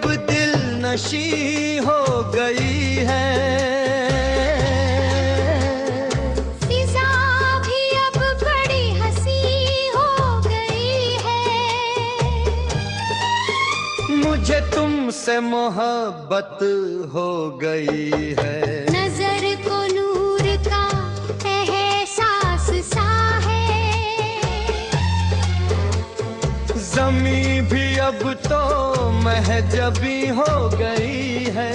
अब दिल नशी हो गई है। फिजा भी अब बड़ी हंसी हो गई है। मुझे तुमसे मोहब्बत हो गई है। नजर को नूर का एहसास सा है। ज़मीं भी अब तो महजबी हो गई है।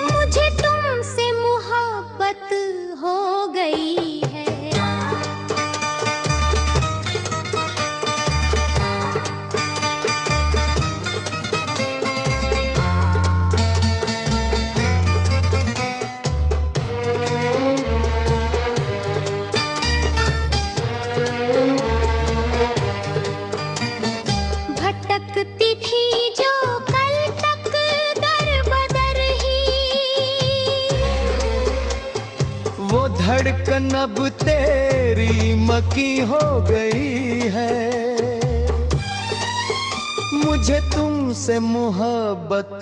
मुझे तुमसे मोहब्बत हो गई है। भटकती थी जो कल तक दर बदर ही, वो धड़कन अब तेरी मकी हो गई है। मुझे तुमसे मोहब्बत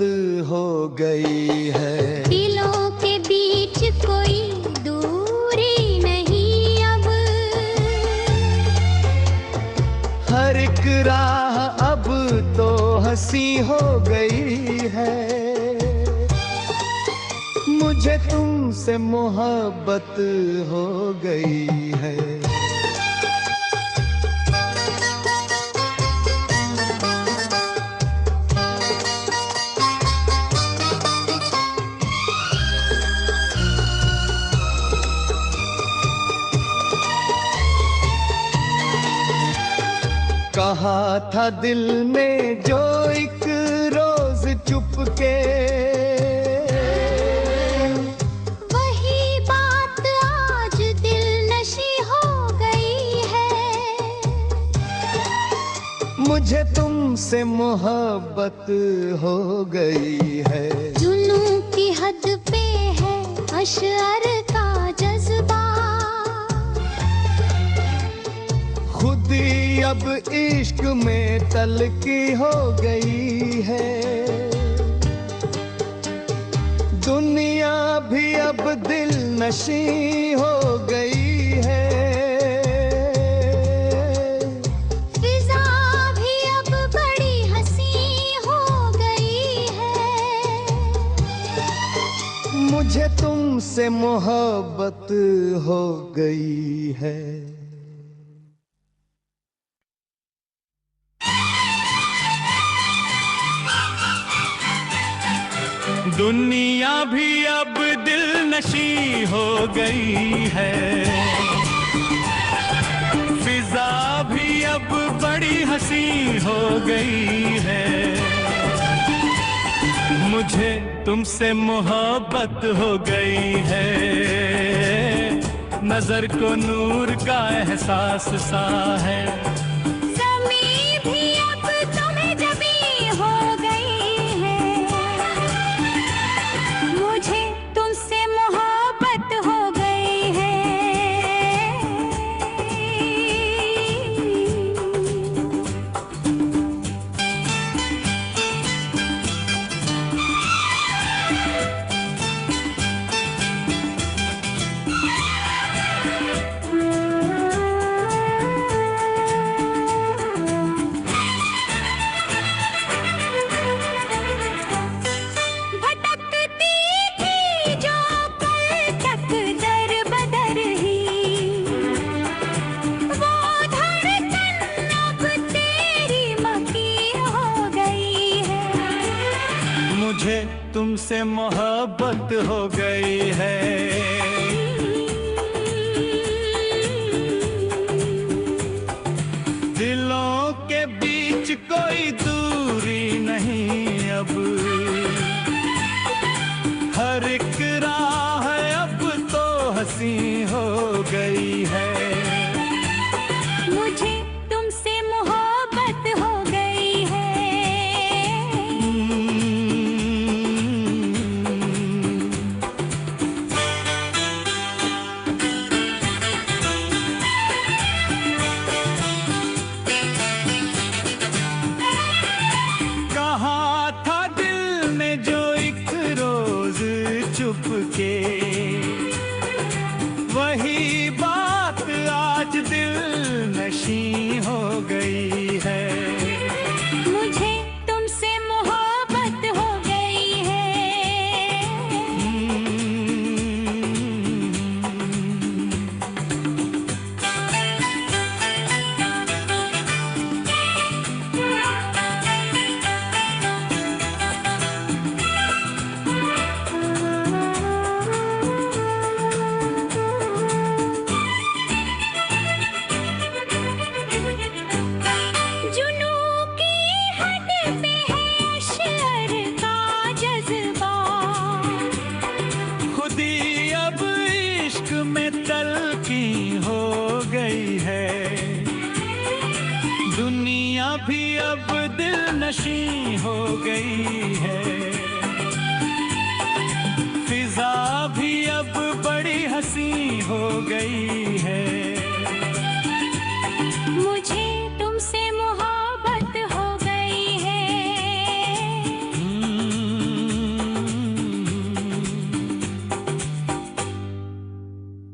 हो गई है। दिलों के बीच कोई दूरी नहीं अब। हर एक राह अब तो हंसी हो गई है। मुझे तुमसे मोहब्बत हो गई है। कहा था दिल में जो एक रोज चुपके, वही बात आज दिल नशी हो गई है। मुझे तुमसे मोहब्बत हो गई है। जुनून की हद पे है अशअर का जज्बा। खुदी अब इश्क में तलकी हो गई है। दुनिया भी अब दिल नशी हो गई है। फिजा भी अब बड़ी हंसी हो गई है। मुझे तुमसे मोहब्बत हो गई है। दुनिया भी अब दिल नशी हो गई है। फिजा भी अब बड़ी हंसी हो गई है। मुझे तुमसे मोहब्बत हो गई है। नजर को नूर का एहसास सा है। ज़मीं भी अब तुम्हें जबी हो गई है। मुझे तुमसे मोहब्बत हो गई है। भटकती थी जो कल तक दर बदर ही, वो धड़कन अब तेरी मकी हो गई है। मुझे तुमसे मोहब्बत हो गई है। दिलों के बीच कोई दूरी नहीं अब। हर एक राह अब तो हंसी हो गई है। मुझे तुमसे मोहब्बत हो गई है। दिल नशी हो गई है। मुझे तुमसे मोहब्बत हो गई है। जुनू की हद पे है अशर का जज्बा। खुदी अब इश्क में तलकी हो गई है। दुनिया भी अब दिल नशी हो गई है। फिजा भी अब बड़ी हंसी हो गई